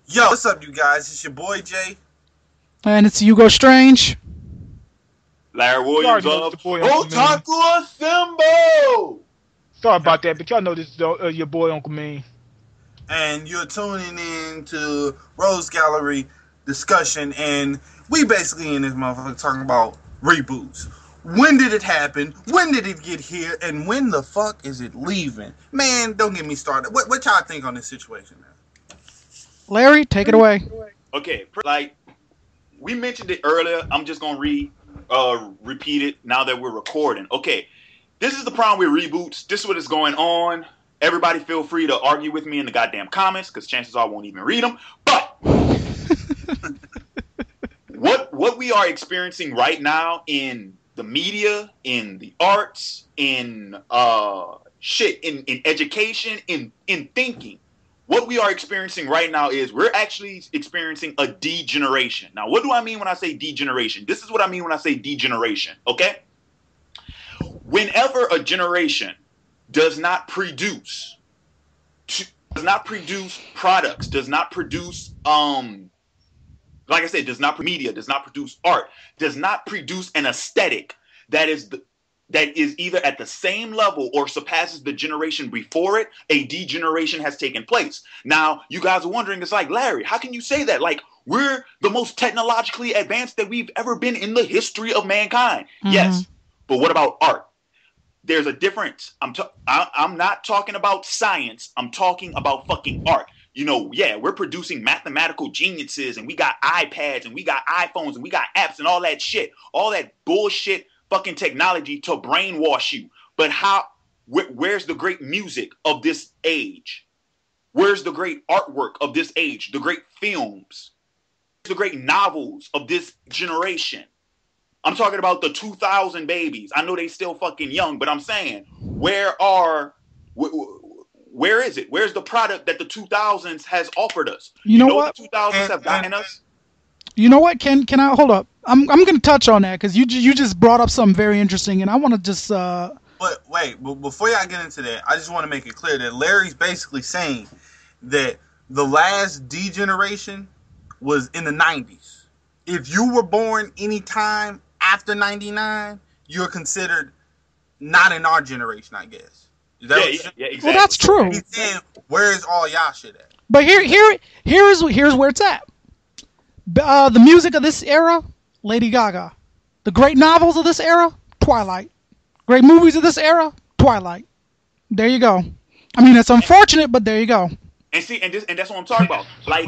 Yo, what's up, you guys? It's your boy Jay. And it's Ugo Strange. Larry You Williams already know it's of the boy Uncle Mean. Otaku Assemble. Sorry about that, but y'all know this is your boy Uncle Mean. And you're tuning in to Rose Gallery discussion, and we basically in this motherfucker talking about reboots. When did it happen? When did it get here? And when the fuck is it leaving? Man, don't get me started. What y'all think on this situation, man? Larry, take it away. Okay, like we mentioned it earlier. I'm just gonna repeat it now that we're recording. Okay, this is the problem with reboots. This is what is going on. Everybody feel free to argue with me in the goddamn comments, because chances are I won't even read them. But what we are experiencing right now in the media, in the arts, in in education, in thinking, what we are experiencing right now is we're actually experiencing a degeneration. Now, what do I mean when I say degeneration? This is what I mean when I say degeneration, okay? Whenever a generation does not produce products, does not produce like I said, does not produce media, does not produce art, does not produce an aesthetic that is either at the same level or surpasses the generation before it, a degeneration has taken place. Now, you guys are wondering, it's like, Larry, how can you say that? Like, we're the most technologically advanced that we've ever been in the history of mankind. Mm-hmm. Yes, but what about art? There's a difference. I'm not talking about science. I'm talking about fucking art. You know, yeah, we're producing mathematical geniuses, and we got iPads, and we got iPhones, and we got apps, and all that shit, all that bullshit fucking technology to brainwash you. But where's the great music of this age? Where's the great artwork of this age? The great films, the great novels of this generation? I'm talking about the 2000 babies. I know they still fucking young, but I'm saying, where is it? Where's the product that the 2000s has offered us? You know what? The 2000s have gotten us. You know what? Can I hold up? I'm going to touch on that because you just brought up something very interesting, and I want to just. But wait, before y'all get into that, I just want to make it clear that Larry's basically saying that the last degeneration was in the 90s. If you were born any time after 99, you're considered not in our generation, I guess. Yeah, exactly. Well, that's true. He's saying, where's all y'all shit at? But here's where it's at. The music of this era, Lady Gaga. The great novels of this era, Twilight. Great movies of this era, Twilight. There you go. I mean, it's unfortunate, but there you go. And see, and that's what I'm talking about. Like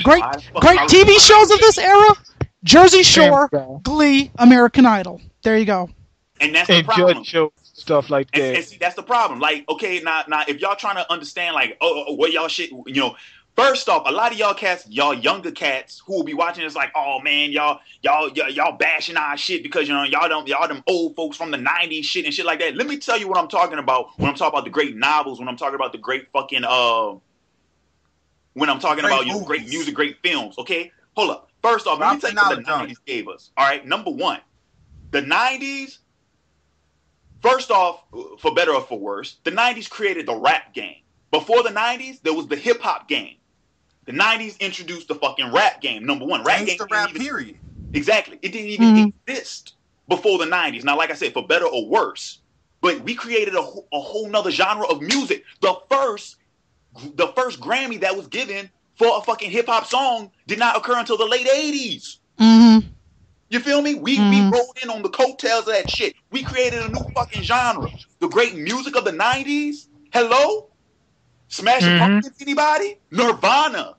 great TV shows of this era, Jersey Shore, Glee, American Idol. There you go. And that's the problem. Show stuff like that. And see, that's the problem. Like, okay, now, if y'all trying to understand, like, what y'all shit, you know, first off, a lot of y'all cats, y'all younger cats who will be watching this, like, oh man, y'all bashing our shit because y'all them old folks from the 90s shit and shit like that. Let me tell you what I'm talking about when I'm talking about the great novels, when I'm talking about the great fucking when I'm talking about great music, great films. Okay, hold up. First off, let me tell you what the 90s gave us. All right, number one, the 90s. First off, for better or for worse, the 90s created the rap game. Before the 90s, there was the hip hop game. The 90s introduced the fucking rap game. Number one, rap game. Period. Exactly. It didn't even exist before the 90s. Now, like I said, for better or worse, but we created a whole nother genre of music. The first Grammy that was given for a fucking hip hop song did not occur until the late 80s. Mm-hmm. You feel me? We rolled in on the coattails of that shit. We created a new fucking genre. The great music of the 90s. Hello? Smashing Pumpkins, anybody? Nirvana.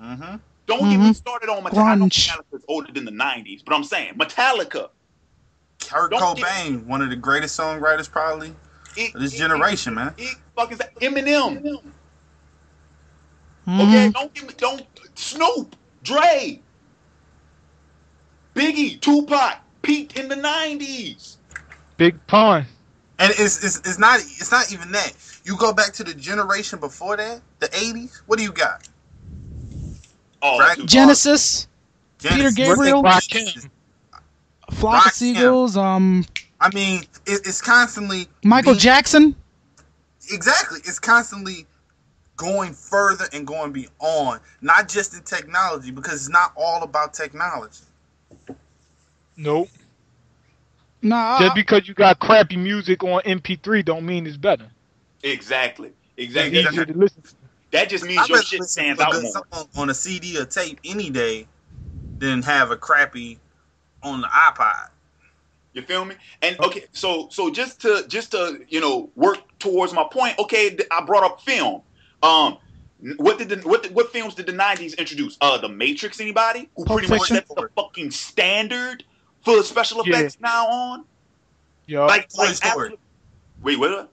Mm-hmm. Don't get me started on Metallica. I know Grunge. Metallica's older than the 90s, but I'm saying Metallica. Kurt Cobain, one of the greatest songwriters probably of this generation, man. Eminem. Okay, don't Snoop, Dre, Biggie, Tupac peaked in the 90s. Big Pun. And it's not even that. You go back to the generation before that, the 80s. What do you got? Oh, Genesis, Peter Gabriel, Flock of Seagulls. I mean, it's constantly Michael Jackson. Exactly, it's constantly going further and going beyond, not just in technology, because it's not all about technology. Nope. Nah, Just because you got crappy music on MP3 don't mean it's better. Exactly. It's Exactly. easier to listen to. That just means I'd your rather shit listen stands to a out good more. song on a CD or tape any day than have a crappy on the iPod. You feel me? And okay, so just to work towards my point. Okay, I brought up film. What films did the '90s introduce? The Matrix. Anybody who Pulp pretty much Fiction. set the fucking standard for special effects now on? Yeah. Toy Story. Wait, what?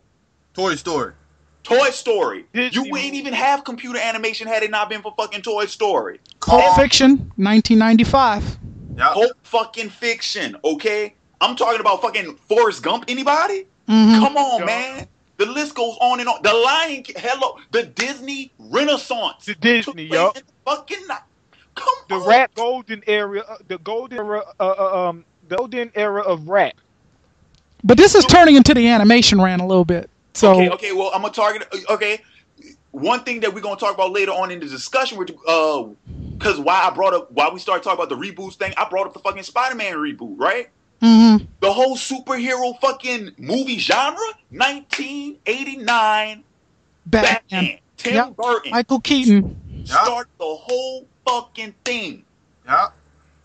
Toy Story. Toy Story. Disney You wouldn't even have computer animation had it not been for fucking Toy Story. Pulp Fiction, 1995. Yep. Pulp fucking Fiction. Okay, I'm talking about fucking Forrest Gump. Anybody? Mhm. Come on, Yeah. man. The list goes on and on. The Lion King, hello, the Disney Renaissance. The Disney, took place yup. in the fucking night. Come The on. rap golden era, the golden era of rap. But this is turning into the animation rant a little bit. So Okay. Well, I'm gonna target. Okay, one thing that we're gonna talk about later on in the discussion, because why we started talking about the reboots thing, I brought up the fucking Spider-Man reboot, right? mhm. The whole superhero fucking movie genre, 1989 Batman. Tim Yep. Burton Michael Keaton. started the whole fucking thing. Yeah.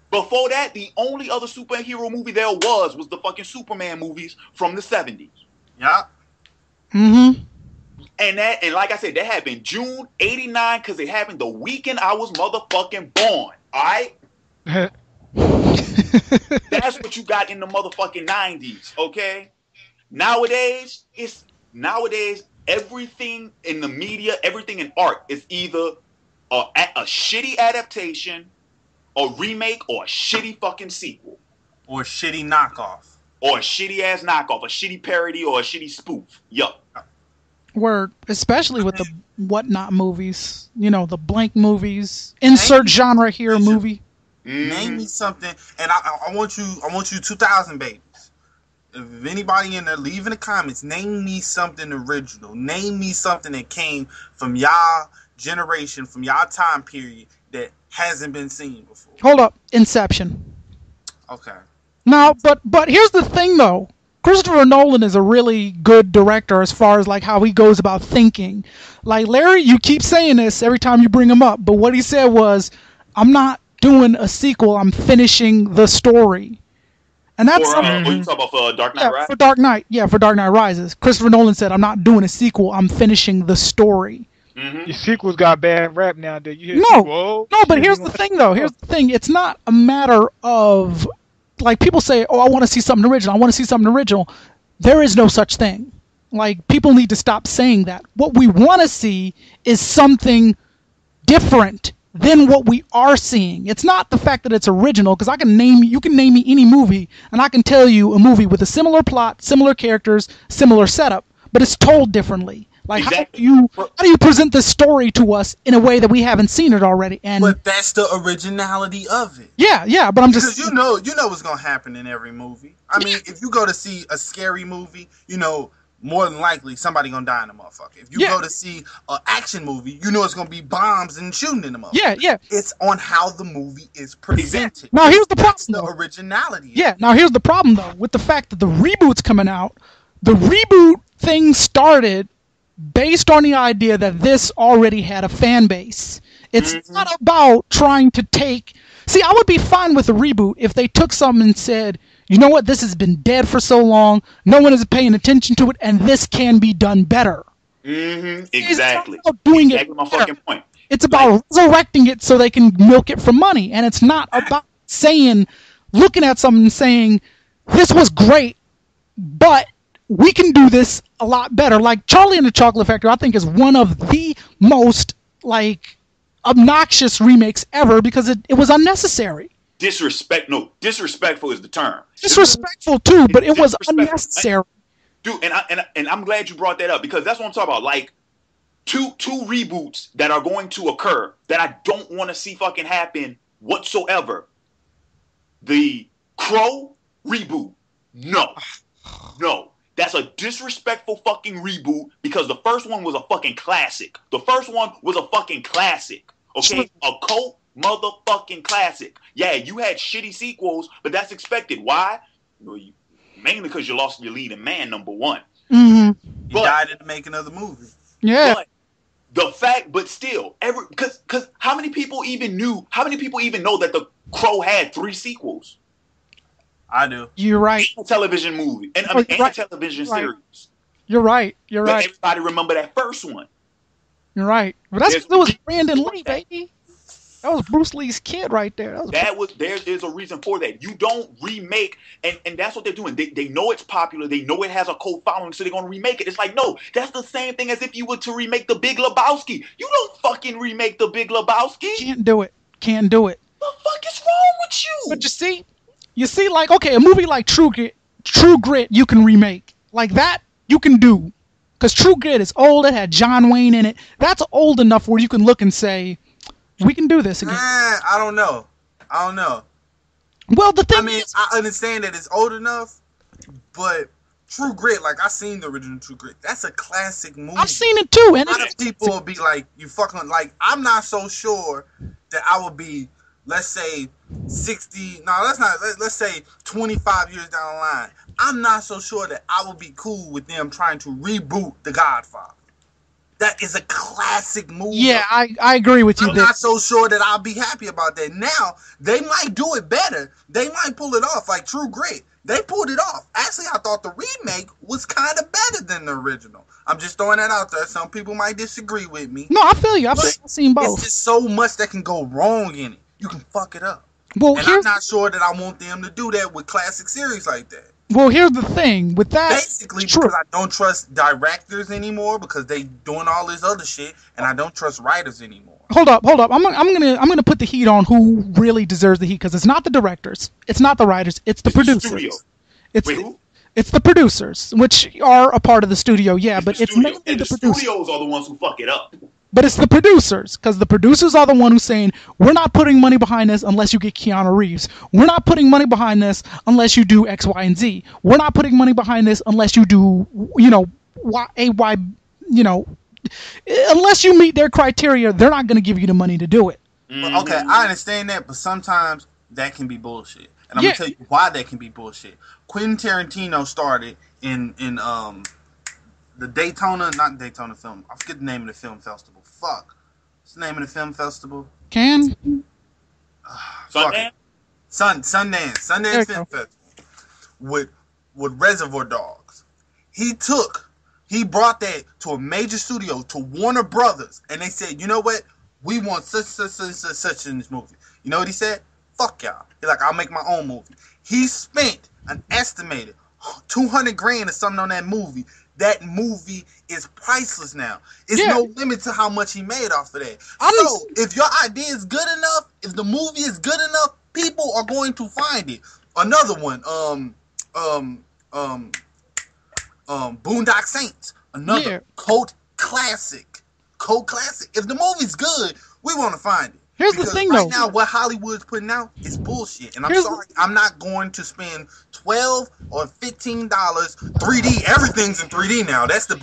Before that, the only other superhero movie there was the fucking Superman movies from the 70s. Yeah. Mhm. And like I said, that happened June 89 because it happened the weekend I was motherfucking born. All right? That's what you got in the motherfucking 90s, okay? Nowadays, everything in the media, everything in art is either a shitty adaptation, a remake, or a shitty fucking sequel. Or shitty knockoff. Or a shitty ass knockoff, a shitty parody, or a shitty spoof. Yup. Word, especially with the whatnot movies, the blank movies, insert genre here movie. Name me something, and I want you 2000 babies. If anybody in there, leave in the comments. Name me something original. Name me something that came from y'all generation, from y'all time period that hasn't been seen before. Hold up, Inception. Okay. Now, but here's the thing though. Christopher Nolan is a really good director as far as like how he goes about thinking. Like Larry, you keep saying this every time you bring him up, but what he said was, "I'm not doing a sequel. I'm finishing the story." And that's What you talking about for Dark Knight Rises? for Dark Knight. Yeah, for Dark Knight Rises. Christopher Nolan said, "I'm not doing a sequel. I'm finishing the story." Your sequels got bad rap nowadays. You hear No, sequel, no, but here's the thing, though. Here's the thing. It's not a matter of, like, people say, "Oh, I want to see something original. I want to see something original." There is no such thing. Like, people need to stop saying that. What we want to see is something different than what we are seeing. It's not the fact that it's original, because you can name me any movie, and I can tell you a movie with a similar plot, similar characters, similar setup, but it's told differently. Like, Exactly. how do you present this story to us in a way that we haven't seen it already? And But that's the originality of it. yeah, but I'm just Because you know what's gonna happen in every movie. I mean, if you go to see a scary movie, more than likely somebody gonna die in the motherfucker. If you go to see an action movie, it's gonna be bombs and shooting in the motherfucker. yeah. It's on how the movie is presented. Now here's the That's problem. the originality. Yeah, now here's the problem though with the fact that the reboot's coming out. The reboot thing started based on the idea that this already had a fan base. It's not about trying to take... See, I would be fine with a reboot if they took something and said, "You know what, this has been dead for so long, no one is paying attention to it, and this can be done better." Exactly. It's not about doing Exactly it my better. fucking point. It's about resurrecting it so they can milk it for money. And it's not about looking at something and saying, "This was great, but we can do this a lot better." Like Charlie and the Chocolate Factory, I think, is one of the most obnoxious remakes ever because it was unnecessary. Disrespectful is the term. Disrespectful too, but it was unnecessary. Dude, and I'm glad you brought that up because that's what I'm talking about. Like two reboots that are going to occur that I don't want to see fucking happen whatsoever. The Crow reboot. No. That's a disrespectful fucking reboot because the first one was a fucking classic. The first one was a fucking classic. Okay? A cult motherfucking classic. Yeah, you had shitty sequels, but that's expected. Why? Mainly because you lost your leading man, number one. Mm-hmm. He died in the making of the movie. Yeah. But still, because how many people even know that The Crow had 3 sequels? I do. You're right. A television movie. And a television series. You're right. But everybody remember that first one. You're right. But that was Brandon Lee, baby. That was Bruce Lee's kid right there. There's a reason for that. You don't remake, and that's what they're doing. They know it's popular. They know it has a cult following, so they're going to remake it. It's like, no, that's the same thing as if you were to remake The Big Lebowski. You don't fucking remake The Big Lebowski. Can't do it. Can't do it. What the fuck is wrong with you? But you see, like, okay, a movie like True Grit, you can remake. Like that, you can do. Because True Grit is old. It had John Wayne in it. That's old enough where you can look and say, we can do this again. I don't know. Well, the thing is, I understand that it's old enough, but True Grit, like, I seen the original True Grit. That's a classic movie. I've seen it too. And a lot of people will be like, you fucking, like, I'm not so sure that I would be, let's say, 60, no, let's say 25 years down the line. I'm not so sure that I would be cool with them trying to reboot The Godfather. That is a classic movie. Yeah, I agree with you. I'm not so sure that I'll be happy about that. Now, they might do it better. They might pull it off, like True Grit. They pulled it off. Actually, I thought the remake was kind of better than the original. I'm just throwing that out there. Some people might disagree with me. No, I feel you. I've seen both. It's just so much that can go wrong in it. You can fuck it up. Well, and I'm not sure that I want them to do that with classic series like that. Well, here's the thing with that. Basically, because I don't trust directors anymore because they doing all this other shit, and I don't trust writers anymore. Hold up. I'm gonna put the heat on who really deserves the heat because it's not the directors, it's not the writers, it's the producers. Who? It's the producers, which are a part of the studio, but it's mainly the producers. Studios are the ones who fuck it up. But it's the producers, because the producers are the one who's saying, we're not putting money behind this unless you get Keanu Reeves. We're not putting money behind this unless you do X, Y, and Z. We're not putting money behind this unless you do, unless you meet their criteria, they're not going to give you the money to do it. Well, okay, I understand that, but sometimes that can be bullshit. And I'm going to tell you why that can be bullshit. Quentin Tarantino started in the not Daytona film. I forget the name of the film festival. Fuck. What's the name of the film festival? Sundance? Sundance Film Festival. With Reservoir Dogs. He brought that to a major studio, to Warner Brothers, and they said, you know what? We want such in this movie. You know what he said? Fuck y'all. He's like, I'll make my own movie. He spent an estimated $200,000 or something on that movie. That movie is priceless now. It's no limit to how much he made off of that. So, if your idea is good enough, if the movie is good enough, people are going to find it. Another one, Boondock Saints, another cult classic. If the movie's good, we want to find it. Here's the thing, though. Right now, what Hollywood's putting out is bullshit. And I'm sorry, I'm not going to spend $12 or $15 3D. Everything's in 3D now. That's the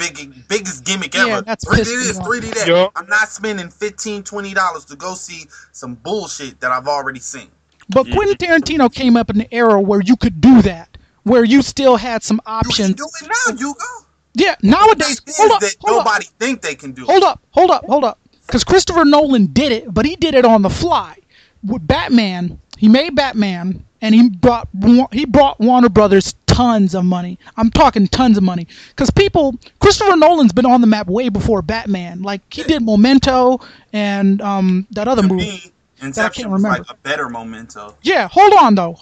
biggest gimmick ever. Yeah, that's 3D this, 3D that. Yep. I'm not spending $15, $20 to go see some bullshit that I've already seen. But Quentin Tarantino came up in an era where you could do that, where you still had some options. You can do it now, Hugo. Yeah, nowadays. Nobody think they can do it. Hold up. Because Christopher Nolan did it, but he did it on the fly. With Batman, he made Batman, and he brought Warner Brothers tons of money. I'm talking tons of money. Because Christopher Nolan's been on the map way before Batman. Like, he did Memento and that other movie. Inception I can't remember. Was like a better Memento. Yeah, hold on though.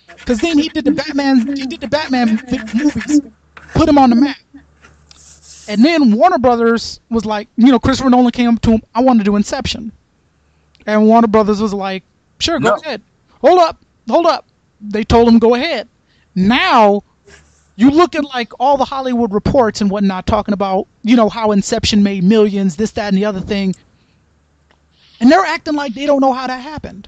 Because then he did the Batman movies, put him on the map. And then Warner Brothers was like, Christopher Nolan came up to him, I want to do Inception. And Warner Brothers was like, sure, go ahead. Hold up. They told him, go ahead. Now, you look at like all the Hollywood reports and whatnot talking about, how Inception made millions, this, that, and the other thing. And they're acting like they don't know how that happened.